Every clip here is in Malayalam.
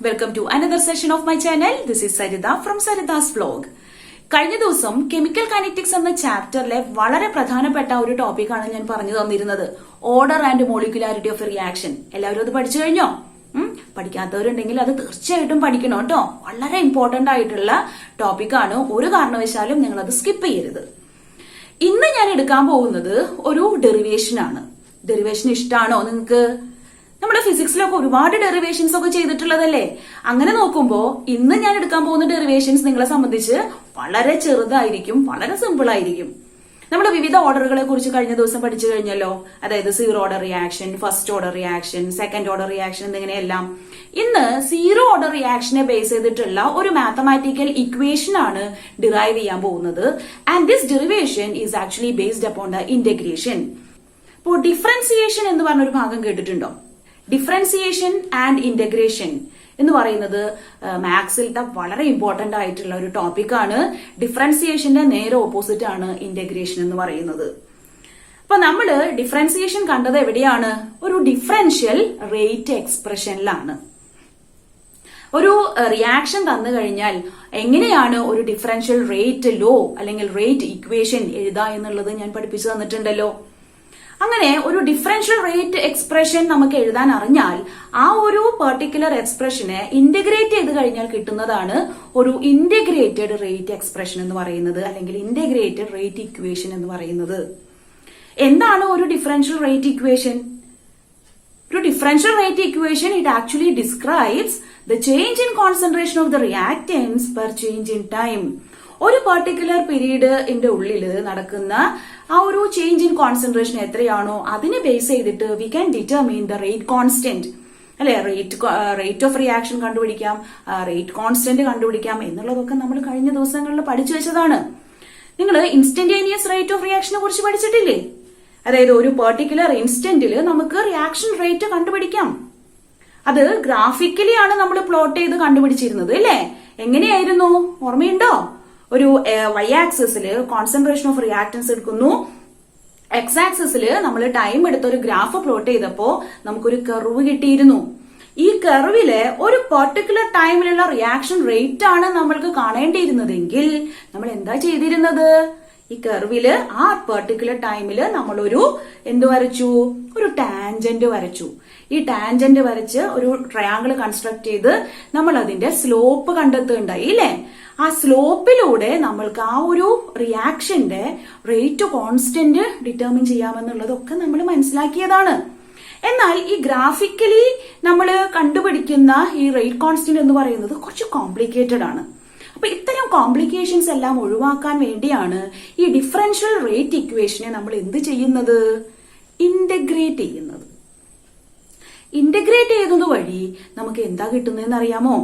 Welcome to another session of my channel. This is Saritha from Saritha's vlog. കഴിഞ്ഞ ദിവസം കെമിക്കൽ കൈനറ്റിക്സ് എന്ന ചാപ്റ്ററിലെ വളരെ പ്രധാനപ്പെട്ട ഒരു ടോപ്പിക്കാണ് ഞാൻ പറഞ്ഞു തന്നിരുന്നത്, order and molecularity of reaction. എല്ലാവരും അത് പഠിച്ചു കഴിഞ്ഞോ? പഠിക്കാത്തവരുണ്ടെങ്കിൽ അത് തീർച്ചയായിട്ടും പഠിക്കണം കേട്ടോ. വളരെ ഇമ്പോർട്ടന്റ് ആയിട്ടുള്ള ടോപ്പിക്കാണ്. ഒരു കാരണവശാലും നിങ്ങൾ അത് സ്കിപ്പ് ചെയ്യരുത്. ഇന്ന് ഞാൻ എടുക്കാൻ പോകുന്നത് ഒരു ഡെറിവേഷൻ ആണ്. ഡെറിവേഷൻ ഇഷ്ടമാണോ നിങ്ങൾക്ക്? നമ്മുടെ ഫിസിക്സിലൊക്കെ ഒരുപാട് ഡെറിവേഷൻസ് ഒക്കെ ചെയ്തിട്ടുള്ളതല്ലേ? അങ്ങനെ നോക്കുമ്പോ ഇന്ന് ഞാൻ എടുക്കാൻ പോകുന്ന ഡെറിവേഷൻസ് നിങ്ങളെ സംബന്ധിച്ച് വളരെ ചെറുതായിരിക്കും, വളരെ സിമ്പിൾ ആയിരിക്കും. നമ്മുടെ വിവിധ ഓർഡറുകളെ കുറിച്ച് കഴിഞ്ഞ ദിവസം പഠിച്ചു കഴിഞ്ഞല്ലോ. അതായത് zero order reaction, first order reaction, second order reaction എന്നിങ്ങനെയെല്ലാം. ഇന്ന് സീറോ ഓർഡർ റിയാക്ഷനെ ബേസ് ചെയ്തിട്ടുള്ള ഒരു മാത്തമാറ്റിക്കൽ ഇക്വേഷൻ ആണ് ഡിറൈവ് ചെയ്യാൻ പോകുന്നത്. And this derivation is actually based upon the integration. ഇപ്പോൾ ഡിഫറൻസിയേഷൻ എന്ന് പറഞ്ഞൊരു ഭാഗം കേട്ടിട്ടുണ്ടോ? ഡിഫറൻസിയേഷൻ ആൻഡ് ഇന്റഗ്രേഷൻ എന്ന് പറയുന്നത് മാത്സിലത്തെ വളരെ ഇമ്പോർട്ടന്റ് ആയിട്ടുള്ള ഒരു ടോപ്പിക്കാണ്. ഡിഫറൻസിയേഷന്റെ നേരെ ഓപ്പോസിറ്റ് ആണ് ഇന്റഗ്രേഷൻ എന്ന് പറയുന്നത്. അപ്പൊ നമ്മള് ഡിഫറൻസിയേഷൻ കണ്ടത് എവിടെയാണ്? ഒരു ഡിഫറൻഷ്യൽ റേറ്റ് എക്സ്പ്രഷനിലാണ്. ഒരു റിയാക്ഷൻ തന്നു കഴിഞ്ഞാൽ എങ്ങനെയാണ് ഒരു ഡിഫറൻഷ്യൽ റേറ്റ് ലോ അല്ലെങ്കിൽ റേറ്റ് ഇക്വേഷൻ എഴുതുക എന്നുള്ളത് ഞാൻ പഠിപ്പിച്ചു തന്നിട്ടുണ്ടല്ലോ. അങ്ങനെ ഒരു ഡിഫറൻഷ്യൽ റേറ്റ് എക്സ്പ്രഷൻ നമുക്ക് എഴുതാൻ അറിഞ്ഞാൽ ആ ഒരു പെർട്ടിക്കുലർ എക്സ്പ്രഷനെ ഇന്റഗ്രേറ്റ് ചെയ്ത് കഴിഞ്ഞാൽ കിട്ടുന്നതാണ് ഒരു ഇന്റഗ്രേറ്റഡ് റേറ്റ് എക്സ്പ്രഷൻ എന്ന് പറയുന്നത്, അല്ലെങ്കിൽ ഇന്റഗ്രേറ്റഡ് റേറ്റ് ഇക്വേഷൻ എന്ന് പറയുന്നത്. എന്താണ് ഒരു ഡിഫറൻഷ്യൽ റേറ്റ് ഇക്വേഷൻ? ഒരു differential rate equation it actually describes the change in concentration of the reactance per change in time. ഒരു പെർട്ടിക്കുലർ പീരീഡിന്റെ ഉള്ളിൽ നടക്കുന്ന ആ ഒരു ചേഞ്ച് ഇൻ കോൺസെൻട്രേഷൻ എത്രയാണോ അതിനെ ബേസ് ചെയ്തിട്ട് we can determine the rate constant, അല്ലെ? റേറ്റ് ഓഫ് റിയാക്ഷൻ കണ്ടുപിടിക്കാം, റേറ്റ് കോൺസ്റ്റന്റ് കണ്ടുപിടിക്കാം എന്നുള്ളതൊക്കെ നമ്മൾ കഴിഞ്ഞ ദിവസങ്ങളിൽ പഠിച്ചു വെച്ചതാണ്. നിങ്ങൾ ഇൻസ്റ്റന്റേനിയസ് റേറ്റ് ഓഫ് റിയാക്ഷനെ കുറിച്ച് പഠിച്ചിട്ടില്ലേ? അതായത് ഒരു പെർട്ടിക്കുലർ ഇൻസ്റ്റന്റിൽ നമുക്ക് റിയാക്ഷൻ റേറ്റ് കണ്ടുപിടിക്കാം. അത് ഗ്രാഫിക്കലി ആണ് നമ്മൾ പ്ലോട്ട് ചെയ്ത് കണ്ടുപിടിച്ചിരുന്നത്, അല്ലേ? എങ്ങനെയായിരുന്നു? ഓർമ്മയുണ്ടോ? ഒരു വൈ ആക്സിസിൽ കോൺസെൻട്രേഷൻ ഓഫ് റിയാക്ടൻസ് എടുക്കുന്നു, എക്സ് ആക്സിസിൽ നമ്മൾ ടൈം എടുത്ത ഒരു ഗ്രാഫ് പ്ലോട്ട് ചെയ്തപ്പോ നമുക്കൊരു കർവ് കിട്ടിയിരുന്നു. ഈ കർവിലെ ഒരു പെർട്ടിക്കുലർ ടൈമിലുള്ള റിയാക്ഷൻ റേറ്റ് ആണ് നമ്മൾക്ക് കാണേണ്ടിയിരുന്നതെങ്കിൽ നമ്മൾ എന്താ ചെയ്തിരുന്നത്? ഈ കർവില് ആ പെർട്ടിക്കുലർ ടൈമില് നമ്മളൊരു എന്ത് വരച്ചു? ഒരു ടാൻജന്റ് വരച്ചു. ഈ ടാൻജന്റ് വരച്ച് ഒരു ട്രയാങ്കിൾ കൺസ്ട്രക്ട് ചെയ്ത് നമ്മൾ അതിന്റെ സ്ലോപ്പ് കണ്ടെത്തുകയുണ്ടായി, ഇല്ലേ? ആ സ്ലോപ്പിലൂടെ നമ്മൾക്ക് ആ ഒരു റിയാക്ഷന്റെ റേറ്റ് കോൺസ്റ്റന്റ് ഡിറ്റർമിൻ ചെയ്യാമെന്നുള്ളതൊക്കെ നമ്മൾ മനസ്സിലാക്കിയതാണ്. എന്നാൽ ഈ ഗ്രാഫിക്കലി നമ്മൾ കണ്ടുപിടിക്കുന്ന ഈ റേറ്റ് കോൺസ്റ്റന്റ് എന്ന് പറയുന്നത് കുറച്ച് കോംപ്ലിക്കേറ്റഡ് ആണ്. അപ്പൊ ഇത്തരം കോംപ്ലിക്കേഷൻസ് എല്ലാം ഒഴിവാക്കാൻ വേണ്ടിയാണ് ഈ ഡിഫറൻഷ്യൽ റേറ്റ് ഇക്വേഷനെ നമ്മൾ എന്ത് ചെയ്യുന്നത്? ഇന്റഗ്രേറ്റ് ചെയ്യുന്നത്. ഇന്റഗ്രേറ്റ് ചെയ്യുന്നത് വഴി നമുക്ക് എന്താ കിട്ടുന്നതെന്ന് അറിയാമോ?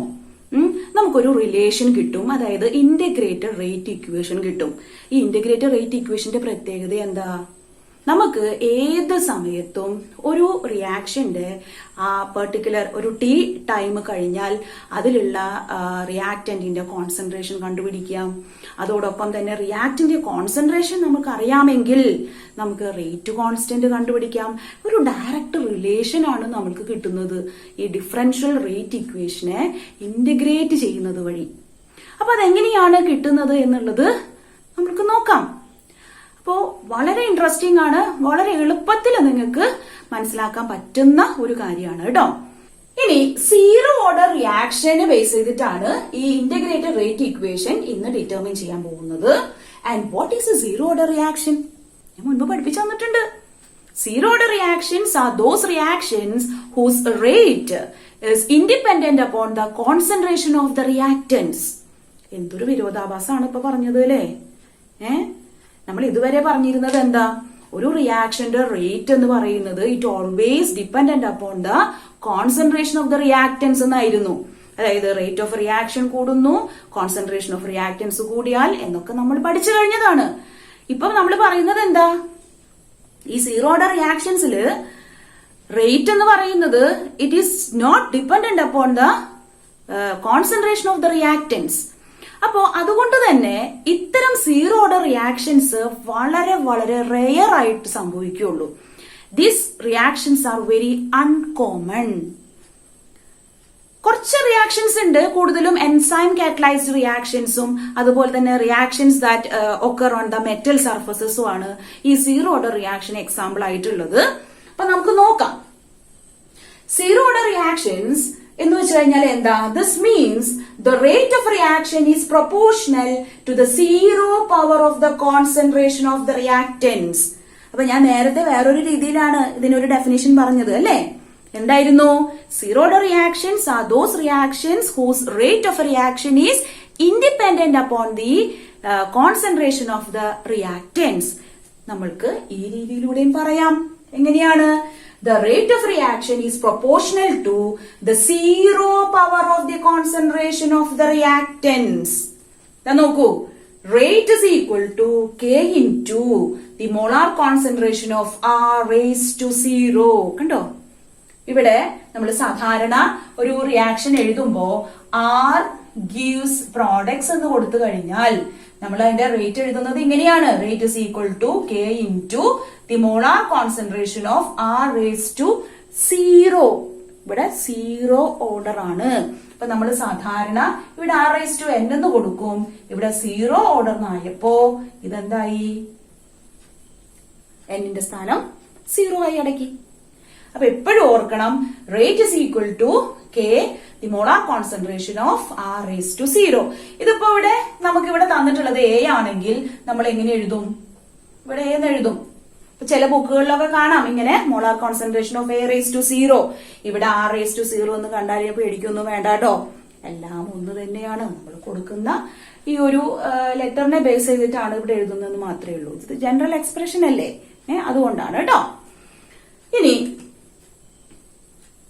നമുക്കൊരു റിലേഷൻ കിട്ടും, അതായത് ഇന്റഗ്രേറ്റഡ് റേറ്റ് ഇക്വേഷൻ കിട്ടും. ഈ ഇന്റഗ്രേറ്റഡ് റേറ്റ് ഇക്വേഷന്റെ പ്രത്യേകത എന്താ? നമുക്ക് ഏത് സമയത്തും ഒരു റിയാക്ഷന്റെ ആ പെർട്ടിക്കുലർ ഒരു ടി ടൈം കഴിഞ്ഞാൽ അതിലുള്ള റിയാക്ടന്റിന്റെ കോൺസെൻട്രേഷൻ കണ്ടുപിടിക്കാം. അതോടൊപ്പം തന്നെ റിയാക്ടന്റ് കോൺസെൻട്രേഷൻ നമുക്ക് അറിയാമെങ്കിൽ നമുക്ക് റേറ്റ് കോൺസ്റ്റന്റ് കണ്ടുപിടിക്കാം. ഒരു ഡയറക്റ്റ് റിലേഷൻ ആണ് നമുക്ക് കിട്ടുന്നത് ഈ ഡിഫറൻഷ്യൽ റേറ്റ് ഇക്വേഷനെ ഇന്റഗ്രേറ്റ് ചെയ്യുന്നത് വഴി. അപ്പൊ അതെങ്ങനെയാണ് കിട്ടുന്നത് എന്നുള്ളത് നമുക്ക് നോക്കാം. അപ്പോ വളരെ ഇൻട്രസ്റ്റിംഗ് ആണ്, വളരെ എളുപ്പത്തിൽ നിങ്ങൾക്ക് മനസ്സിലാക്കാൻ പറ്റുന്ന ഒരു കാര്യമാണ് കേട്ടോ. ഇനി സീറോ ഓർഡർ റിയാക്ഷനെ ബേസ് ചെയ്തിട്ടാണ് ഈ ഇന്റഗ്രേറ്റഡ് റേറ്റ് ഇക്വേഷൻ ഇന്ന് ഡിറ്റർമിൻ ചെയ്യാൻ പോകുന്നത്. And what is a zero order reaction? ഞാൻ മുൻപ് പഠിപ്പിച്ചു തന്നിട്ടുണ്ട്. Zero order reactions are those reactions whose rate is independent upon the concentration of the reactants. എന്തൊരു വിരോധാഭാസമാണ് ഇപ്പൊ പറഞ്ഞത്, അല്ലേ? നമ്മൾ ഇതുവരെ പറഞ്ഞിരുന്നത് എന്താ? ഒരു റിയാക്ഷന്റെ റേറ്റ് എന്ന് പറയുന്നത് it always dependent upon the concentration of the reactance എന്നായിരുന്നു. അതായത് റേറ്റ് ഓഫ് റിയാക്ഷൻ കൂടുന്നു, കോൺസെൻട്രേഷൻ ഓഫ് റിയാക്ടൻസ് കൂടിയാൽ എന്നൊക്കെ നമ്മൾ പഠിച്ചു കഴിഞ്ഞതാണ്. ഇപ്പൊ നമ്മൾ പറയുന്നത് എന്താ? ഈ സീറോ ഓർഡർ റിയാക്ഷൻസില് റേറ്റ് എന്ന് പറയുന്നത് it is not dependent upon the concentration of the reactants. അപ്പോ അതുകൊണ്ട് തന്നെ ഇത്തരം സീറോ ഓർഡർ റിയാക്ഷൻസ് വളരെ വളരെ റെയർ ആയിട്ട് സംഭവിക്കുകയുള്ളൂ. These reactions are very uncommon. കുറച്ച് റിയാക്ഷൻസ് ഉണ്ട്, കൂടുതലും എൻസൈം കാറ്റലൈസ്ഡ് റിയാക്ഷൻസും അതുപോലെ തന്നെ reactions that occur on the metal സർഫസസും ആണ് ഈ സീറോ ഓർഡർ റിയാക്ഷൻ എക്സാമ്പിൾ ആയിട്ടുള്ളത്. അപ്പൊ നമുക്ക് നോക്കാം. സീറോ ഓർഡർ റിയാക്ഷൻസ് എന്ന് വെച്ച് കഴിഞ്ഞാൽ എന്താ? This means the rate of reaction is proportional to the zero power of the concentration of the reactants. അപ്പൊ ഞാൻ നേരത്തെ വേറൊരു രീതിയിലാണ് ഇതിനൊരു ഡെഫിനിഷൻ പറഞ്ഞത് അല്ലേ? എന്തായിരുന്നു? Zero order reactions are those reactions whose rate of reaction is independent upon the concentration of the reactants. നമ്മൾക്ക് ഈ രീതിയിലൂടെയും പറയാം. എങ്ങനെയാണ്? The rate of reaction is proportional to the zero power of the concentration of the reactants. നോക്കൂ, rate is equal to K into the molar concentration of R raised to 0. കണ്ടോ? ഇവിടെ നമ്മൾ സാധാരണ ഒരു റിയാക്ഷൻ എഴുതുമ്പോ R gives products എന്ന് കൊടുത്തു കഴിഞ്ഞാൽ നമ്മൾ അതിന്റെ റേറ്റ് എഴുതുന്നത് ഇങ്ങനെയാണ്. Rate is equal to K into the molar concentration of R raised to 0. ഇവിടെ 0 ഓർഡർ ആണ്. അപ്പൊ നമ്മൾ സാധാരണ ഇവിടെ R raised to n എന്ന് കൊടുക്കും. ഇവിടെ 0 ഓർഡർ ആയപ്പോ ഇതെന്തായി? n-ന്റെ സ്ഥാനം 0 ആയി അടക്കി. അപ്പൊ എപ്പോഴും ഓർക്കണം, rate is equal to K the molar concentration of R raised to 0. ഇതിപ്പോ ഇവിടെ നമുക്ക് ഇവിടെ തന്നിട്ടുള്ളത് A ആണെങ്കിൽ നമ്മൾ എങ്ങനെ എഴുതും? ഇവിടെ A എന്ന് എഴുതും. ചില ബുക്കുകളിലൊക്കെ കാണാം ഇങ്ങനെ molar concentration of A raised to 0. ഇവിടെ R raised to 0 എന്ന് കണ്ടാൽ പേടിക്കൊന്നും വേണ്ട കേട്ടോ. എല്ലാം ഒന്ന് തന്നെയാണ്. നമ്മൾ കൊടുക്കുന്ന ഈ ഒരു ലെറ്ററിനെ ബേസ് ചെയ്തിട്ടാണ് ഇവിടെ എഴുതുന്നതെന്ന് മാത്രമേ ഉള്ളൂ. ഇത് ജനറൽ എക്സ്പ്രഷൻ അല്ലേ? അതുകൊണ്ടാണ് കേട്ടോ. ഇനി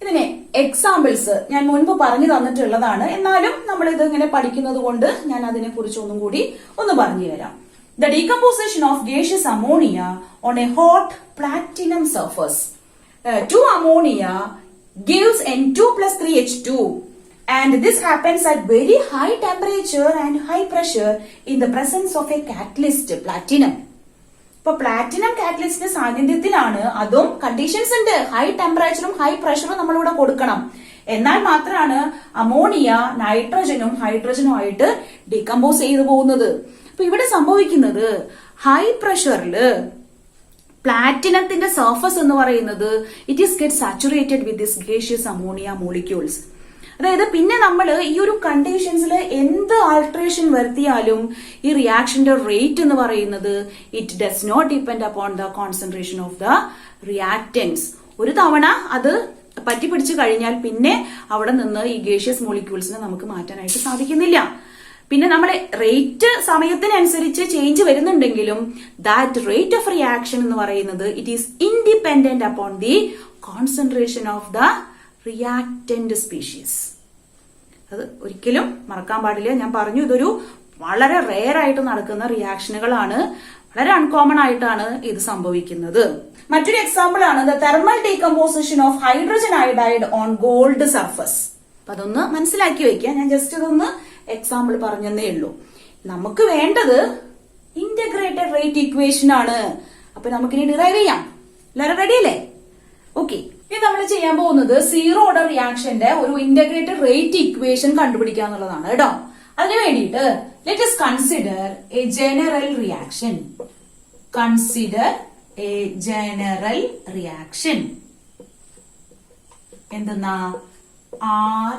ഇതിനെ എക്സാമ്പിൾസ് ഞാൻ മുൻപ് പറഞ്ഞു തന്നിട്ടുള്ളതാണ്. എന്നാലും നമ്മൾ ഇത് ഇങ്ങനെ പഠിക്കുന്നത് കൊണ്ട് ഞാൻ അതിനെ കുറിച്ച് ഒന്നും കൂടി ഒന്ന് പറഞ്ഞു തരാം. The decomposition of gaseous ammonia on a hot platinum surface. 2 ammonia gives N2 plus 3H2 and this happens at very high temperature and high pressure in the presence of a catalyst platinum. ഇപ്പൊ പ്ലാറ്റിനം കാറ്റലിസ്റ്റിന്റെ സാന്നിധ്യത്തിലാണ്. അതും കണ്ടീഷൻസ് ഉണ്ട്. ഹൈ ടെമ്പറേച്ചറും ഹൈ പ്രഷറും നമ്മളിവിടെ കൊടുക്കണം. എന്നാൽ മാത്രമാണ് അമോണിയ നൈട്രജനും ഹൈഡ്രജനും ആയിട്ട് ഡീകമ്പോസ് ചെയ്തു പോകുന്നത്. അപ്പൊ ഇവിടെ സംഭവിക്കുന്നത് ഹൈ പ്രഷറില് പ്ലാറ്റിനത്തിന്റെ സർഫസ് എന്ന് പറയുന്നത് it is get saturated with this gaseous ammonia molecules. അതായത് പിന്നെ നമ്മൾ ഈ ഒരു കണ്ടീഷൻസിൽ എന്ത് ആൾട്രേഷൻ വരുത്തിയാലും ഈ റിയാക്ഷന്റെ റേറ്റ് എന്ന് പറയുന്നത് it does not depend upon the concentration of the reactants. ഒരു തവണ അത് പറ്റിപ്പിടിച്ചു കഴിഞ്ഞാൽ പിന്നെ അവിടെ നിന്ന് ഈ ഗേഷ്യസ് മോളിക്യൂൾസിനെ നമുക്ക് മാറ്റാനായിട്ട് സാധിക്കുന്നില്ല. പിന്നെ നമ്മുടെ റേറ്റ് സമയത്തിനനുസരിച്ച് ചേഞ്ച് വരുന്നുണ്ടെങ്കിലും ദാറ്റ് റേറ്റ് ഓഫ് റിയാക്ഷൻ എന്ന് പറയുന്നത് it is independent upon the concentration of the reactant species. അത് ഒരിക്കലും മറക്കാൻ പാടില്ല. ഞാൻ പറഞ്ഞു ഇതൊരു വളരെ റെയർ ആയിട്ട് നടക്കുന്ന റിയാക്ഷനുകളാണ്. വളരെ അൺകോമൺ ആയിട്ടാണ് ഇത് സംഭവിക്കുന്നത്. മറ്റൊരു എക്സാമ്പിൾ ആണ് the thermal decomposition of hydrogen iodide on gold surface. അപ്പൊ അതൊന്ന് മനസ്സിലാക്കി വെക്കുക. ഞാൻ ജസ്റ്റ് ഇതൊന്ന് എക്സാമ്പിൾ പറഞ്ഞതേ ഉള്ളൂ. നമുക്ക് വേണ്ടത് ഇന്റഗ്രേറ്റഡ് റേറ്റ് ഇക്വേഷൻ ആണ്. അപ്പൊ നമുക്കിനി ഡിറൈവ് ചെയ്യാം. എല്ലാവരും റെഡി അല്ലേ? ഓക്കെ. ഇനി നമ്മൾ ചെയ്യാൻ പോകുന്നത് സീറോ ഓർഡർ റിയാക്ഷന്റെ ഒരു ഇന്റഗ്രേറ്റഡ് റേറ്റ് ഇക്വേഷൻ കണ്ടുപിടിക്കുക എന്നുള്ളതാണ് കേട്ടോ. അതിനു വേണ്ടിയിട്ട് let us consider A general reaction. Consider A general reaction. എന്തെന്നാ? R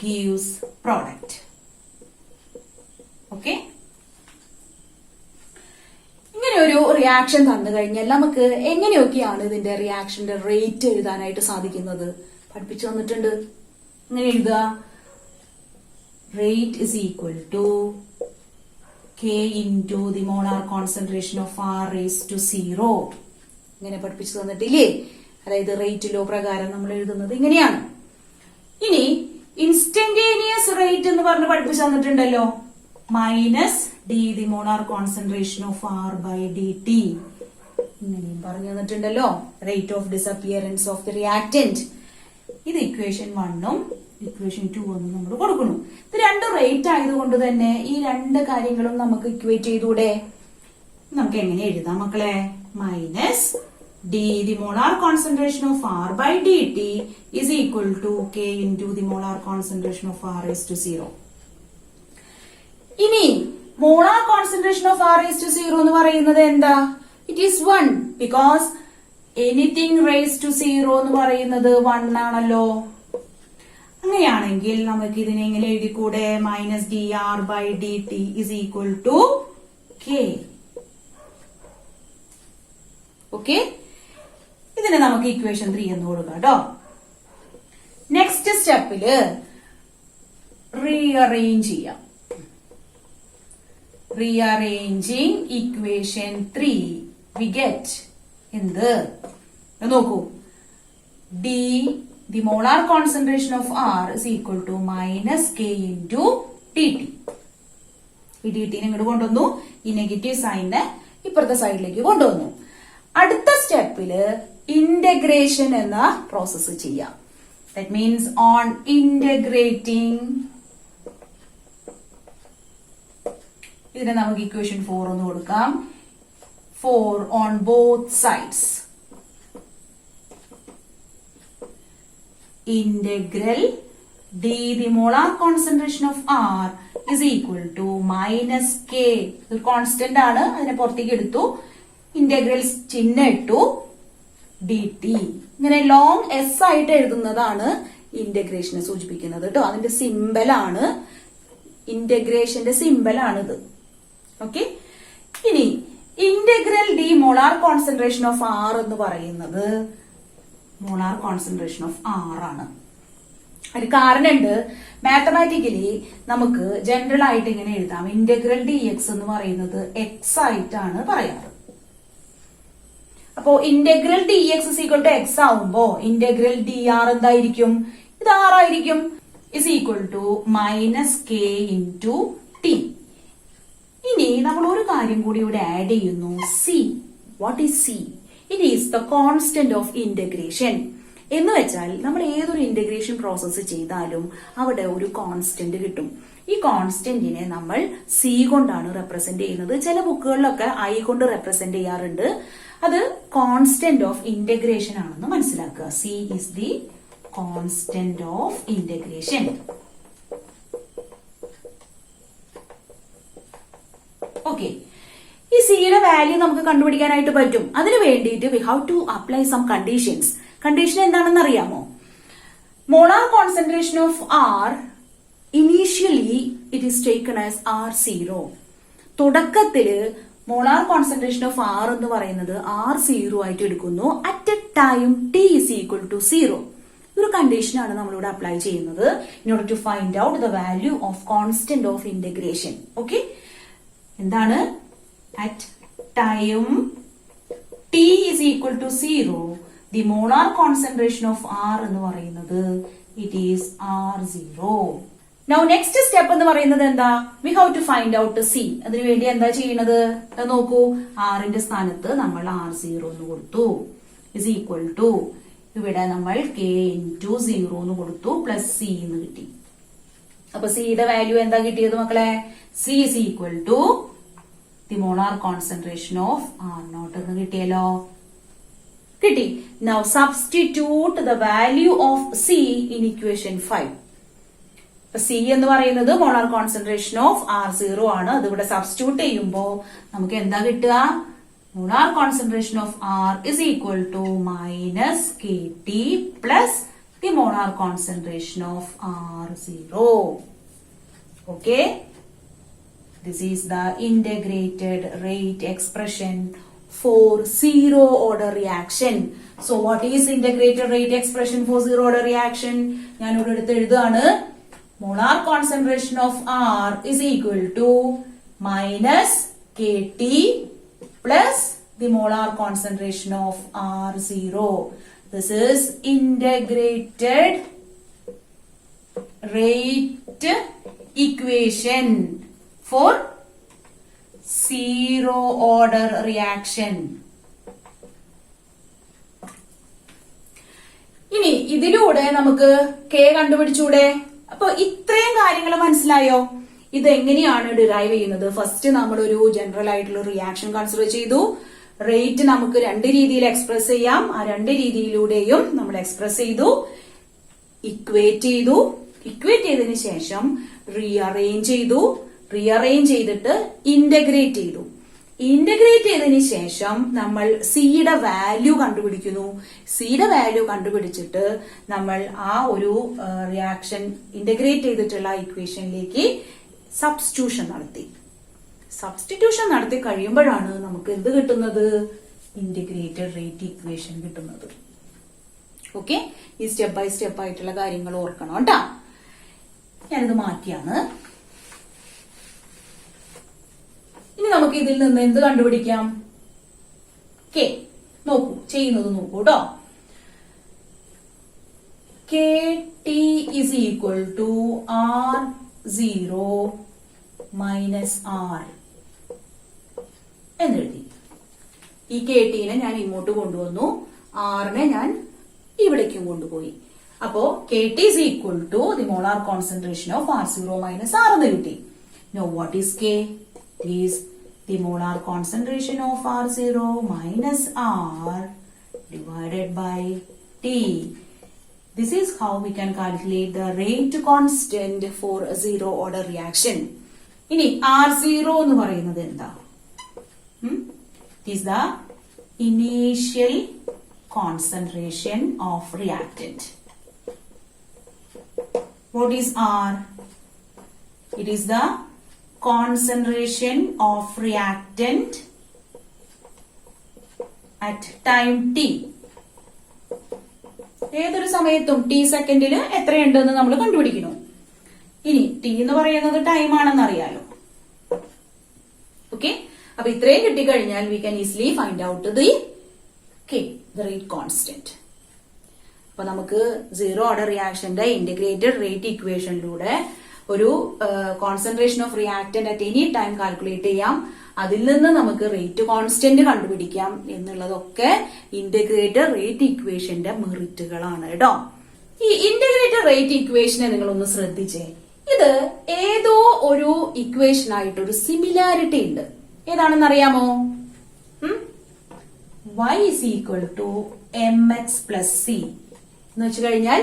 gives product. ഓക്കെ. ഇങ്ങനെ ഒരു റിയാക്ഷൻ തന്നു കഴിഞ്ഞാൽ നമുക്ക് എങ്ങനെയൊക്കെയാണ് ഇതിന്റെ റിയാക്ഷന്റെ റേറ്റ് എഴുതാനായിട്ട് സാധിക്കുന്നത്? പഠിപ്പിച്ചു തന്നിട്ടുണ്ട്. ഇങ്ങനെ എഴുതുക. Rate is equal to K into the molar concentration of R raised to 0. ഇങ്ങനെ പഠിപ്പിച്ചു തന്നിട്ടില്ലേ? അതായത് റേറ്റ് ലോ പ്രകാരം നമ്മൾ എഴുതുന്നത് ഇങ്ങനെയാണ്. ഇനി ഇൻസ്റ്റന്റേനിയസ് റേറ്റ് എന്ന് പറഞ്ഞ് പഠിപ്പിച്ചു തന്നിട്ടുണ്ടല്ലോ. Minus d the molar concentration of R by dt. ഇങ്ങനെയും പറഞ്ഞു തന്നിട്ടുണ്ടല്ലോ. Rate of disappearance of the reactant. ഇത് ഇക്വേഷൻ 1ഉം ഇക്വേഷൻ 2 നമ്മൾ കൊടുക്കുന്നു. ഇത് രണ്ട് റേറ്റ് ആയതുകൊണ്ട് തന്നെ ഈ രണ്ട് കാര്യങ്ങളും നമുക്ക് ഇക്വേറ്റ് ചെയ്തൂടെ? നമുക്ക് എങ്ങനെ എഴുതാം മക്കളെ? Minus d, the molar concentration of R by dt is equal to K into the molar concentration of R raised to 0. ഇനി molar concentration of R raised to 0 എന്ന് പറയുന്നത് എന്താ? It is 1 because anything raised to 0 എന്ന് പറയുന്നത് 1 ആണല്ലോ. അങ്ങനെയാണെങ്കിൽ നമുക്ക് ഇതിനെ എങ്ങനെ എഴുതിക്കൂടെ? Minus d R by d t is equal to k. Okay, ഇതിനെ നമുക്ക് ഇക്വേഷൻ 3 എന്ന് കൊടുക്കാം കേട്ടോ. നെക്സ്റ്റ് സ്റ്റെപ്പില് റീഅറേഞ്ച് ചെയ്യാം. റീഅറേഞ്ചിങ് ഇക്വേഷൻ 3 വി ഗെറ്റ് എന്ത് നോക്കൂ. D the molar concentration of R is equal to minus K into dt. ഈ dt നെ ഇങ്ങോട്ട് കൊണ്ടുവന്നു, ഈ നെഗറ്റീവ് സൈനിനെ ഇപ്പുറത്തെ സൈഡിലേക്ക് കൊണ്ടുവന്നു. അടുത്ത സ്റ്റെപ്പില് ഇന്റഗ്രേഷൻ എന്ന പ്രോസസ് ചെയ്യാം. ദാറ്റ് മീൻസ് ഓൺ ഇന്റഗ്രേറ്റിംഗ് ഇതിനെ നമുക്ക് ഇക്വേഷൻ 4 എന്ന് കൊടുക്കാം. 4 on both sides. Integral d, the molar concentration of R is equal to minus K. ഇത് കോൺസ്റ്റന്റ് ആണ്, അതിനെ പുറത്തേക്ക് എടുത്തു, ഇന്റഗ്രൽ ചിഹ്നം ഇട്ടു, dt. ഇങ്ങനെ ലോങ് എസ് ആയിട്ട് എഴുതുന്നതാണ് ഇന്റഗ്രേഷനെ സൂചിപ്പിക്കുന്നത് കേട്ടോ. അതിന്റെ സിമ്പലാണ്, ഇന്റഗ്രേഷന്റെ സിമ്പലാണിത്. ഓക്കെ, ഇനി integral d molar concentration of R എന്ന് പറയുന്നത് മോളാർ കോൺസെൻട്രേഷൻ ഓഫ് ആർ ആണ്. ഒരു കാരണമുണ്ട്. മാത്തമാറ്റിക്കലി നമുക്ക് ജനറൽ ആയിട്ട് ഇങ്ങനെ എഴുതാം. ഇന്റഗ്രൽ ഡി എക്സ് എന്ന് പറയുന്നത് എക്സ് ആയിട്ടാണ് പറയാറ്. അപ്പോ integral d x is equal to x ആവുമ്പോ ഇന്റഗ്രൽ ഡി ആർ എന്തായിരിക്കും? ഇത് ആർ ആയിരിക്കും. Is equal to minus k into t. ഇനി നമ്മൾ ഒരു കാര്യം കൂടി ഇവിടെ ആഡ് ചെയ്യുന്നു. C. What is C? It is the constant of integration. എന്ന് വെച്ചാൽ നമ്മൾ ഏതൊരു ഇന്റഗ്രേഷൻ പ്രോസസ്സ് ചെയ്താലും അവിടെ ഒരു കോൺസ്റ്റന്റ് കിട്ടും. ഈ കോൺസ്റ്റന്റിനെ നമ്മൾ സി കൊണ്ടാണ് റെപ്രസെന്റ് ചെയ്യുന്നത്. ചില ബുക്കുകളിലൊക്കെ ഐ കൊണ്ട് റെപ്രസെന്റ് ചെയ്യാറുണ്ട്. അത് കോൺസ്റ്റന്റ് ഓഫ് ഇന്റഗ്രേഷൻ ആണെന്ന് മനസ്സിലാക്കുക. C is the constant of integration. Okay, ഈ സിയുടെ വാല്യൂ നമുക്ക് കണ്ടുപിടിക്കാനായിട്ട് പറ്റും. അതിന് വേണ്ടിയിട്ട് we have to apply some conditions. Condition എന്താണെന്ന് അറിയാമോ? Molar concentration of R initially it is taken as R0. തുടക്കത്തില് മോളാർ കോൺസെൻട്രേഷൻ ഓഫ് ആർ എന്ന് പറയുന്നത് R0 ആയിട്ട് എടുക്കുന്നു. At a time t is equal to 0. ഒരു കണ്ടീഷനാണ് നമ്മളിവിടെ അപ്ലൈ ചെയ്യുന്നത് in order to find out the value of constant of integration. Okay, എന്താണ്? At time t is equal to 0, the molar concentration of R എന്ന് പറയുന്നത് it is R0. Now next step എന്ന് പറയുന്നത് എന്താ? We have to find out the C. അതിനു വേണ്ടി എന്താ ചെയ്യുന്നത്? നോക്കൂ, R ന്റെ സ്ഥാനത്ത് നമ്മൾ R0 എന്ന് കൊടുത്തു. is equal to ഇവിടെ നമ്മൾ K into 0 എന്ന് കൊടുത്തു പ്ലസ് C എന്ന് കിട്ടി. അപ്പൊ C യുടെ വാല്യൂ എന്താ കിട്ടിയത് മക്കളെ? C is equal to the molar concentration of R0 എന്ന് കിട്ടിയല്ലോ. കിട്ടി. Now substitute the value of C in equation 5. C എന്ന് പറയുന്നത് മോളാർ കോൺസെൻട്രേഷൻ ഓഫ് R0 ആണ്. അത് ഇവിടെ സബ്സ്റ്റിറ്റ്യൂട്ട് ചെയ്യുമ്പോ നമുക്ക് എന്താ കിട്ടുക? Molar concentration of R is equal to minus KT plus the molar concentration of R0. Okay. This is the integrated rate expression for zero order reaction. So what is integrated rate expression for zero order reaction? ഞാൻ ഇവിടെ എടുത്ത് എഴുതുകയാണ്. Molar concentration of R is equal to minus KT plus the molar concentration of R0. This is integrated rate equation for zero order reaction. ഇനി ഇതിലൂടെ നമുക്ക് K കണ്ടുപിടിച്ചൂടെ? അപ്പൊ ഇത്രയും കാര്യങ്ങൾ മനസ്സിലായോ? ഇത് എങ്ങനെയാണ് ഡിറൈവ് ചെയ്യുന്നത്? ഫസ്റ്റ് നമ്മൾ ഒരു ജനറൽ ആയിട്ടുള്ള റിയാക്ഷൻ കൺസിഡർ ചെയ്തു. റേറ്റ് നമുക്ക് രണ്ട് രീതിയിൽ എക്സ്പ്രസ് ചെയ്യാം. ആ രണ്ട് രീതിയിലൂടെയും നമ്മൾ എക്സ്പ്രസ് ചെയ്തു, ഇക്വേറ്റ് ചെയ്തതിനു ശേഷം റീഅറേഞ്ച് ചെയ്തിട്ട് ഇന്റഗ്രേറ്റ് ചെയ്തതിനു ശേഷം നമ്മൾ സിയുടെ വാല്യൂ കണ്ടുപിടിക്കുന്നു. സിയുടെ വാല്യൂ കണ്ടുപിടിച്ചിട്ട് നമ്മൾ ആ ഒരു റിയാക്ഷൻ ഇന്റഗ്രേറ്റ് ചെയ്തിട്ടുള്ള ഇക്വേഷനിലേക്ക് സബ്സ്റ്റിറ്റ്യൂഷൻ നടത്തി കഴിയുമ്പോഴാണ് നമുക്ക് എന്ത് കിട്ടുന്നത്? ഇന്റഗ്രേറ്റഡ് റേറ്റ് ഇക്വേഷൻ കിട്ടുന്നത്. ഓക്കെ, ഈ സ്റ്റെപ്പ് ബൈ സ്റ്റെപ്പ് ആയിട്ടുള്ള കാര്യങ്ങൾ ഓർക്കണം കേട്ടോ. ഞാനിത് മാറ്റിയാണ്. ഇനി നമുക്ക് ഇതിൽ നിന്ന് എന്ത് കണ്ടുപിടിക്കാം? കെ ചെയ്യുന്നത് നോക്കൂ കേട്ടോ. K t is equal to R0 minus R എന്നെഴുതി. ഈ കെ ടിനെ ഞാൻ ഇങ്ങോട്ട് കൊണ്ടുവന്നു, ആറിനെ ഞാൻ ഇവിടേക്കും കൊണ്ടുപോയി. അപ്പോ k t is equal to the molar concentration of R0 minus R എന്ന് കിട്ടി. No what is k? It is the molar concentration of R0 minus R divided by T. This is how we can calculate the rate constant for a zero order reaction. ഇനി R0 എന്ന് പറയുന്നത് എന്താ? It is the initial concentration of reactant. What is R? It is the concentration of reactant at time t. ഏതൊരു സമയത്തും t സെക്കൻഡിൽ എത്രയുണ്ടെന്ന് നമ്മൾ കണ്ടുപിടിക്കുന്നു. ഇനി t എന്ന് പറയുന്നത് ടൈം ആണെന്ന് അറിയാലോ. ഓക്കെ, അപ്പൊ ഇത്രയും കിട്ടിക്കഴിഞ്ഞാൽ we can easily find out the rate constant. അപ്പൊ നമുക്ക് സീറോ ഓർഡർ റിയാക്ഷന്റെ ഇന്റഗ്രേറ്റഡ് റേറ്റ് ഇക്വേഷനിലൂടെ ഒരു concentration of reactant at any time calculate ചെയ്യാം. അതിൽ നിന്ന് നമുക്ക് റേറ്റ് കോൺസ്റ്റന്റ് കണ്ടുപിടിക്കാം എന്നുള്ളതൊക്കെ ഇന്റഗ്രേറ്റഡ് റേറ്റ് ഇക്വേഷന്റെ മെറിറ്റുകളാണ് കേട്ടോ. ഈ ഇന്റഗ്രേറ്റഡ് റേറ്റ് ഇക്വേഷനെ നിങ്ങളൊന്ന് ശ്രദ്ധിച്ചേ. ഇത് ഏതോ ഒരു ഇക്വേഷൻ ആയിട്ട് ഒരു സിമിലാരിറ്റി ഉണ്ട്. ഏതാണെന്ന് അറിയാമോ? y is equal to mx plus c എന്ന് വെച്ച് കഴിഞ്ഞാൽ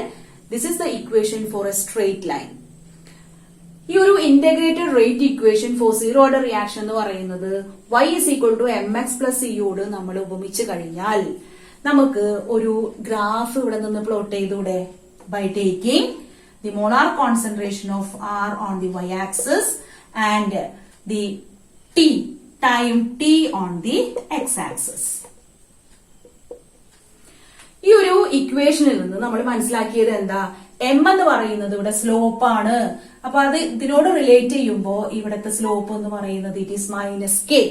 this is the equation for a straight line. ഈ ഒരു integrated rate equation for zero order reaction എന്ന് പറയുന്നത് y is equal to mx plus c യോട് നമ്മൾ ഉപമിച്ചു കഴിഞ്ഞാൽ നമുക്ക് ഒരു ഗ്രാഫ് ഇവിടെ നിന്ന് പ്ലോട്ട് ചെയ്തൂടെ? By taking the molar concentration of R on the y axis and the time t on the x axis. ഈ ഒരു ഇക്വേഷനിൽ നിന്ന് നമ്മൾ മനസ്സിലാക്കിയത് എന്താ? എം എന്ന് പറയുന്നത് ഇവിടെ സ്ലോപ്പ് ആണ്. അപ്പൊ അത് ഇതിനോട് റിലേറ്റ് ചെയ്യുമ്പോൾ ഇവിടത്തെ സ്ലോപ്പ് എന്ന് പറയുന്നത് it is minus K.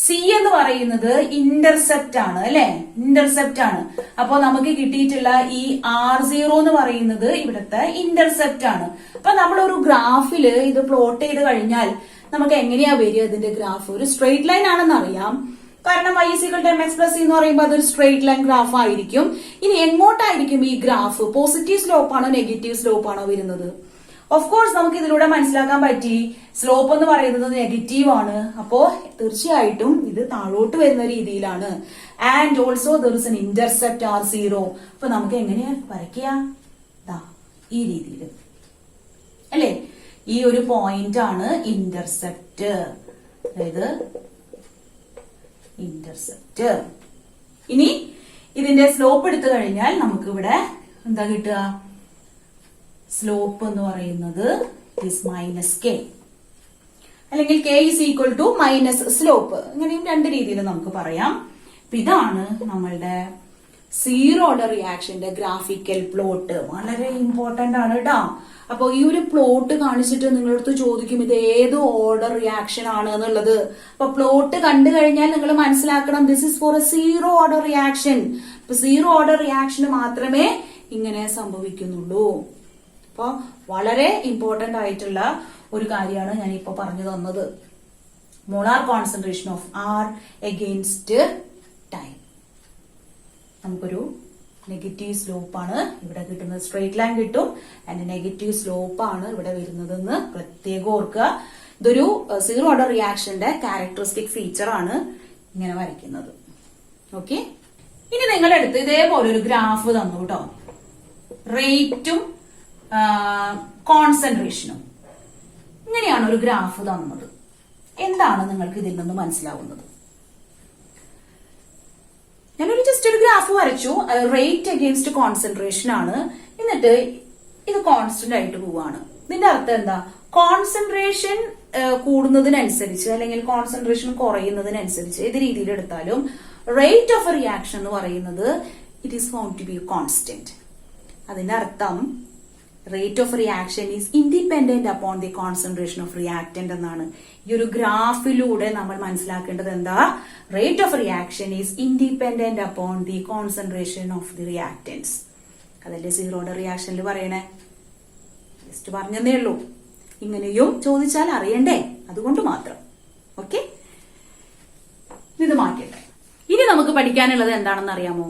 C എന്ന് പറയുന്നത് ഇന്റർസെപ്റ്റ് ആണ്, അല്ലെ? ഇന്റർസെപ്റ്റ് ആണ്. അപ്പൊ നമുക്ക് കിട്ടിയിട്ടുള്ള ഈ R0 എന്ന് പറയുന്നത് ഇവിടത്തെ ഇന്റർസെപ്റ്റ് ആണ്. അപ്പൊ നമ്മൾ ഒരു ഗ്രാഫില് ഇത് പ്ലോട്ട് ചെയ്ത് കഴിഞ്ഞാൽ നമുക്ക് എങ്ങനെയാ വരിക? ഇതിന്റെ ഗ്രാഫ് ഒരു സ്ട്രെയിറ്റ് ലൈൻ ആണെന്ന് അറിയാം. കാരണം y is equal to mx plus c എന്ന് പറയുമ്പോൾ അതൊരു സ്ട്രെയിറ്റ് ലൈൻ ഗ്രാഫ് ആയിരിക്കും. ഇനി എങ്ങോട്ടായിരിക്കും ഈ ഗ്രാഫ്? പോസിറ്റീവ് സ്ലോപ്പ് ആണോ നെഗറ്റീവ് സ്ലോപ്പ് ആണോ വരുന്നത്? ഓഫ് കോഴ്സ് നമുക്ക് ഇതിലൂടെ മനസ്സിലാക്കാൻ പറ്റി സ്ലോപ്പ് എന്ന് പറയുന്നത് നെഗറ്റീവ് ആണ്. അപ്പോ തീർച്ചയായിട്ടും ഇത് താഴോട്ട് വരുന്ന രീതിയിലാണ്. And also there is an intercept R0. അപ്പൊ നമുക്ക് എങ്ങനെയാ വരയ്ക്കുക? ഈ രീതിയിൽ, അല്ലെ? ഈ ഒരു പോയിന്റ് ആണ് ഇന്റർസെപ്റ്റ്, അതായത് ഇന്റർസെപ്റ്റ്. ഇനി ഇതിന്റെ സ്ലോപ്പ് എടുത്തു കഴിഞ്ഞാൽ നമുക്ക് ഇവിടെ എന്താ കിട്ടുക? സ്ലോപ്പ് എന്ന് പറയുന്നത് മൈനസ് കെ, അല്ലെങ്കിൽ k is equal to minus slope. ഇങ്ങനെയും രണ്ട് രീതിയിൽ നമുക്ക് പറയാം. ഇതാണ് നമ്മളുടെ സീറോ ഓർഡർ റിയാക്ഷന്റെ ഗ്രാഫിക്കൽ പ്ലോട്ട്. വളരെ ഇമ്പോർട്ടന്റ് ആണ് കേട്ടോ. അപ്പൊ ഈ ഒരു പ്ലോട്ട് കാണിച്ചിട്ട് നിങ്ങളടുത്ത് ചോദിക്കും ഇത് ഏത് ഓർഡർ റിയാക്ഷൻ ആണ് എന്നുള്ളത്. അപ്പൊ പ്ലോട്ട് കണ്ടു കഴിഞ്ഞാൽ നിങ്ങൾ മനസ്സിലാക്കണം this is for a zero order reaction. അപ്പൊ സീറോ ഓർഡർ റിയാക്ഷന് മാത്രമേ ഇങ്ങനെ സംഭവിക്കുന്നുള്ളൂ. അപ്പൊ വളരെ ഇമ്പോർട്ടന്റ് ആയിട്ടുള്ള ഒരു കാര്യമാണ് ഞാൻ ഇപ്പൊ പറഞ്ഞു തന്നത്. Molar concentration of R against time. നമുക്കൊരു നെഗറ്റീവ് സ്ലോപ്പ് ആണ് ഇവിടെ കിട്ടുന്നത്. സ്ട്രെയിറ്റ് ലൈൻ കിട്ടും ആൻഡ് നെഗറ്റീവ് സ്ലോപ്പ് ആണ് ഇവിടെ വരുന്നതെന്ന് പ്രത്യേകം ഓർക്കുക. ഇതൊരു സീറോ ഓർഡർ റിയാക്ഷന്റെ ക്യാരക്ടറിസ്റ്റിക് ഫീച്ചർ ആണ് ഇങ്ങനെ വരയ്ക്കുന്നത്. ഓക്കെ, ഇനി നിങ്ങളെടുത്ത് ഇതേപോലെ ഒരു ഗ്രാഫ് തന്നു കേട്ടോ, റേറ്റും കോൺസെൻട്രേഷനും. ഇങ്ങനെയാണ് ഒരു ഗ്രാഫ് തന്നത്. എന്താണ് നിങ്ങൾക്ക് ഇതിൽ നിന്ന് മനസ്സിലാവുന്നത്? ഞാനൊരു ജസ്റ്റ് ഒരു ഗ്രാഫ് വരച്ചു. റേറ്റ് അഗെയിൻസ്റ്റ് കോൺസെൻട്രേഷൻ ആണ്. എന്നിട്ട് ഇത് കോൺസ്റ്റന്റ് ആയിട്ട് പോവാണ്. ഇതിന്റെ അർത്ഥം എന്താ? കോൺസെൻട്രേഷൻ കൂടുന്നതിനനുസരിച്ച് അല്ലെങ്കിൽ കോൺസെൻട്രേഷൻ കുറയുന്നതിനനുസരിച്ച് ഏത് രീതിയിൽ എടുത്താലും റേറ്റ് ഓഫ് റിയാക്ഷൻ എന്ന് പറയുന്നത് it is found to be constant. അതിന്റെ അർത്ഥം rate of reaction is independent upon the concentration of reactant എന്നാണ്. ഈ ഒരു ഗ്രാഫിലൂടെ നമ്മൾ മനസ്സിലാക്കേണ്ടത് എന്താ? Rate of reaction is independent upon the concentration of the reactants. അതല്ലേ സീറോ ഓർഡർ റിയാക്ഷനിൽ പറയണേ. ജസ്റ്റ് പറഞ്ഞതേ ഉള്ളൂ. ഇങ്ങനെയും ചോദിച്ചാൽ അറിയണ്ടേ, അതുകൊണ്ട് മാത്രം. ഓക്കെ, ഇത് മാറ്റട്ടെ. ഇനി നമുക്ക് പഠിക്കാനുള്ളത് എന്താണെന്ന് അറിയാമോ?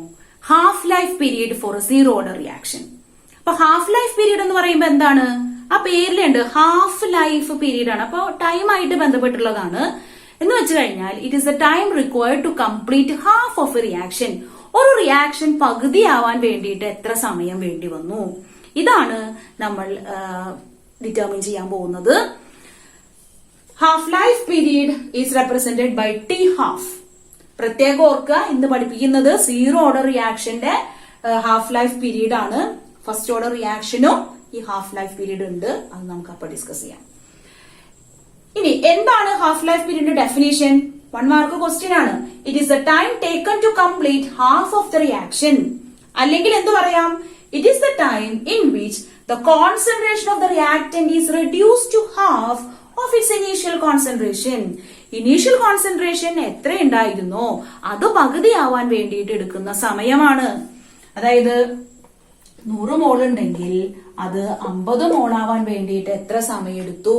Half life period for a zero order reaction. അപ്പൊ ഹാഫ് ലൈഫ് പീരീഡ് എന്ന് പറയുമ്പോൾ എന്താണ്? ആ പേരിലുണ്ട് ഹാഫ് ലൈഫ് പീരീഡ് ആണ്. അപ്പൊ ടൈം ആയിട്ട് ബന്ധപ്പെട്ടുള്ളതാണ്. എന്ന് വെച്ച് കഴിഞ്ഞാൽ it is the time required to complete half of a reaction. ഒരു റിയാക്ഷൻ പകുതിയാവാൻ വേണ്ടിയിട്ട് എത്ര സമയം വേണ്ടി വന്നു? ഇതാണ് നമ്മൾ ഡിറ്റർമിൻ ചെയ്യാൻ പോകുന്നത്. Half life period is represented by t half. പ്രത്യേകം ഓർക്കുക, ഇന്ന് പഠിപ്പിക്കുന്നത് സീറോ ഓർഡർ റിയാക്ഷന്റെ ഹാഫ് ലൈഫ് പീരീഡ് ആണ്. ഫസ്റ്റ് ഓർഡർ റിയാക്ഷനും ഈ ഹാഫ് ലൈഫ് പീരീഡ് ഉണ്ട്. അത് നമുക്ക് അപ്പൊ ഡിസ്കസ് ചെയ്യാം. ഇനി എന്താണ് ഹാഫ് ലൈഫ് പീരീഡിന്റെ ഡെഫിനേഷൻ? 1 മാർക്ക് ക്വസ്റ്റ്യൻ ആണ്. It is the time taken to complete half of the reaction. അല്ലെങ്കിൽ എന്ത് പറയാം? It is the time in which the concentration of the reactant is reduced to half of its initial concentration. Initial concentration എത്ര ഉണ്ടായിരുന്നോ അത് പകുതിയാവാൻ വേണ്ടിയിട്ട് എടുക്കുന്ന സമയമാണ്. അതായത് 100 മോൾ ഉണ്ടെങ്കിൽ അത് 50 മോളാവാൻ വേണ്ടിയിട്ട് എത്ര സമയം എടുത്തു?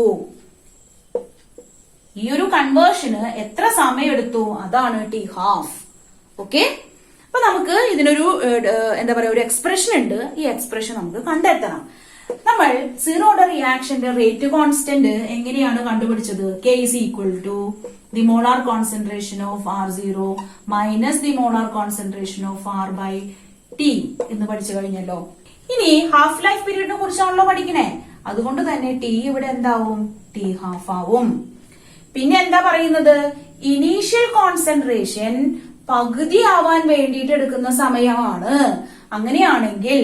ഈ ഒരു കൺവേർഷന് എത്ര സമയം എടുത്തു? അതാണ് ടി ഹാഫ്. ഓക്കെ, അപ്പൊ നമുക്ക് ഇതിനൊരു എന്താ പറയാ, ഒരു എക്സ്പ്രഷൻ ഉണ്ട്. ഈ എക്സ്പ്രഷൻ നമുക്ക് കണ്ടെത്തണം. നമ്മൾ സീറോ ഓർഡർ റിയാക്ഷന്റെ റേറ്റ് കോൺസ്റ്റന്റ് എങ്ങനെയാണ് കണ്ടുപിടിച്ചത്? K is equal to the molar concentration of R0 minus the molar concentration of R by T എന്ന് പഠിച്ചു കഴിഞ്ഞല്ലോ. ഇനി ഹാഫ് ലൈഫ് പീരീഡിനെ കുറിച്ചാണല്ലോ പഠിക്കണേ. അതുകൊണ്ട് തന്നെ ടി ഇവിടെ എന്താവും? ടി ഹാഫ് ആവും. പിന്നെ എന്താ പറയുന്നത്? ഇനീഷ്യൽ കോൺസെൻട്രേഷൻ പകുതി ആവാൻ വേണ്ടിയിട്ട് എടുക്കുന്ന സമയമാണ്. അങ്ങനെയാണെങ്കിൽ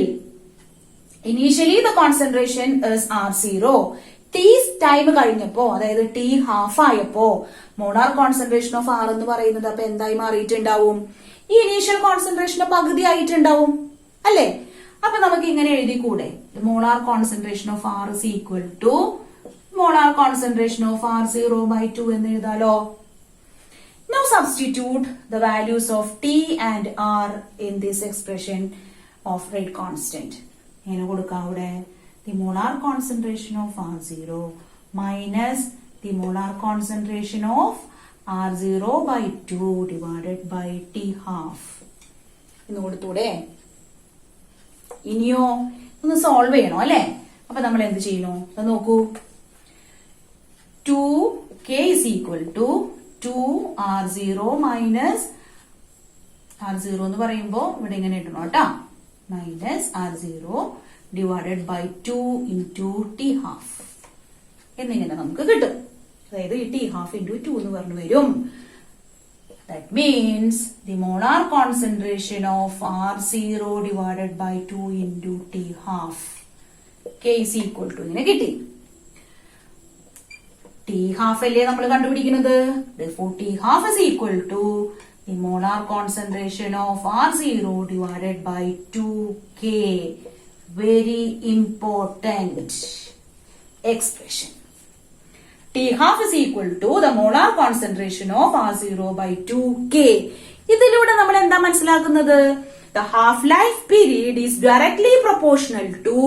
initially the concentration is R0. T time കഴിഞ്ഞപ്പോ, അതായത് ടി ഹാഫ് ആയപ്പോ മോളാർ കോൺസെൻട്രേഷൻ ഓഫ് R എന്ന് പറയുന്നത് അപ്പൊ എന്തായി മാറിയിട്ടുണ്ടാവും? ഈ ഇനീഷ്യൽ കോൺസെൻട്രേഷന്റെ പകുതി ആയിട്ടുണ്ടാവും അല്ലെ? അപ്പൊ നമുക്ക് ഇങ്ങനെ എഴുതിക്കൂടെ? Molar concentration of R is equal to molar concentration of R0 by 2 എന്ന് എഴുതാലോ. Now substitute the values of T and R in this expression of rate constant. എങ്ങനെ കൊടുക്കാം അവിടെ? The molar concentration of R0 minus the molar concentration of R0 by 2 divided by T half എന്ന് കൊടുത്തൂടെ? ഇനിയോ ഒന്ന് സോൾവ് ചെയ്യണോ അല്ലെ? അപ്പൊ നമ്മൾ എന്ത് ചെയ്യുന്നു? നോക്കൂ, 2K is equal to 2R0 minus R0 എന്ന് പറയുമ്പോ ഇവിടെ ഇങ്ങനെ ഇടണം കേട്ടാ, minus R0 divided by 2 into T half എന്നിങ്ങനെ നമുക്ക് കിട്ടും. അതായത് ഈ T half into 2 എന്ന് പറഞ്ഞു വരും. That means the molar concentration of R0 divided by 2 into T half K is equal to ഇങ്ങനെ കിട്ടി. T half അല്ലേ നമ്മൾ കണ്ടുപിടിക്കുന്നത്. Therefore T half is equal to the molar concentration of R0 divided by 2K. Very important expression. T half is equal to the molar concentration of R0 by 2K. ഇതിലൂടെ നമ്മൾ എന്താ മനസ്സിലാക്കുന്നത്? The half-life period is directly proportional to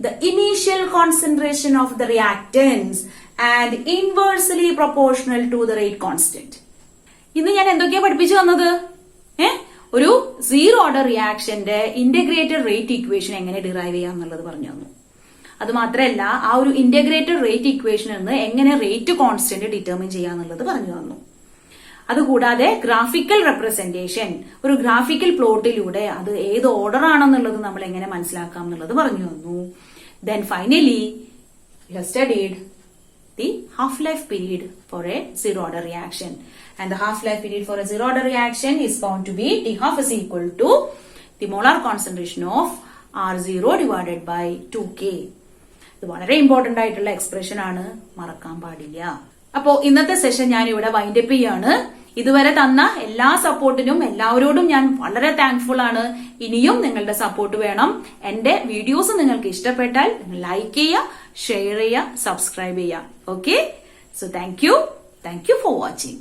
the initial concentration of the reactants and inversely proportional to the rate constant. ഇന്ന് ഞാൻ എന്തൊക്കെയാ പഠിപ്പിച്ചു വന്നത്? ഒരു സീറോ ഓർഡർ റിയാക്ഷന്റെ ഇന്റഗ്രേറ്റഡ് റേറ്റ് ഇക്വേഷൻ എങ്ങനെ ഡിറൈവ് ചെയ്യാം എന്നുള്ളത് പറഞ്ഞു തന്നു. അത് മാത്രമല്ല, ആ ഒരു ഇന്റഗ്രേറ്റഡ് റേറ്റ് ഇക്വേഷനിൽ നിന്ന് എങ്ങനെ റേറ്റ് കോൺസ്റ്റന്റ് ഡിറ്റർമിൻ ചെയ്യാന്നുള്ളത് പറഞ്ഞു തന്നു. അതുകൂടാതെ ഗ്രാഫിക്കൽ റെപ്രസെന്റേഷൻ, ഒരു ഗ്രാഫിക്കൽ പ്ലോട്ടിലൂടെ അത് ഏത് ഓർഡർ ആണെന്നുള്ളത് നമ്മൾ എങ്ങനെ മനസ്സിലാക്കാം എന്നുള്ളത് പറഞ്ഞു തന്നു. Then finally we have studied the half-life period for a zero-order reaction. And the half-life period for a zero-order reaction is found to be T half is equal to the molar concentration of R0 divided by 2K. ഇത് വളരെ ഇമ്പോർട്ടന്റ് ആയിട്ടുള്ള എക്സ്പ്രഷൻ ആണ്, മറക്കാൻ പാടില്ല. അപ്പോ ഇന്നത്തെ സെഷൻ ഞാൻ ഇവിടെ വൈൻഡപ്പ് ചെയ്യാണ്. ഇതുവരെ തന്ന എല്ലാ സപ്പോർട്ടിനും എല്ലാവരോടും ഞാൻ വളരെ താങ്ക്ഫുൾ ആണ്. ഇനിയും നിങ്ങളുടെ സപ്പോർട്ട് വേണം. എന്റെ വീഡിയോസ് നിങ്ങൾക്ക് ഇഷ്ടപ്പെട്ടാൽ നിങ്ങൾ ലൈക്ക് ചെയ്യുക, ഷെയർ ചെയ്യുക, സബ്സ്ക്രൈബ് ചെയ്യുക. Okay, so thank you for watching.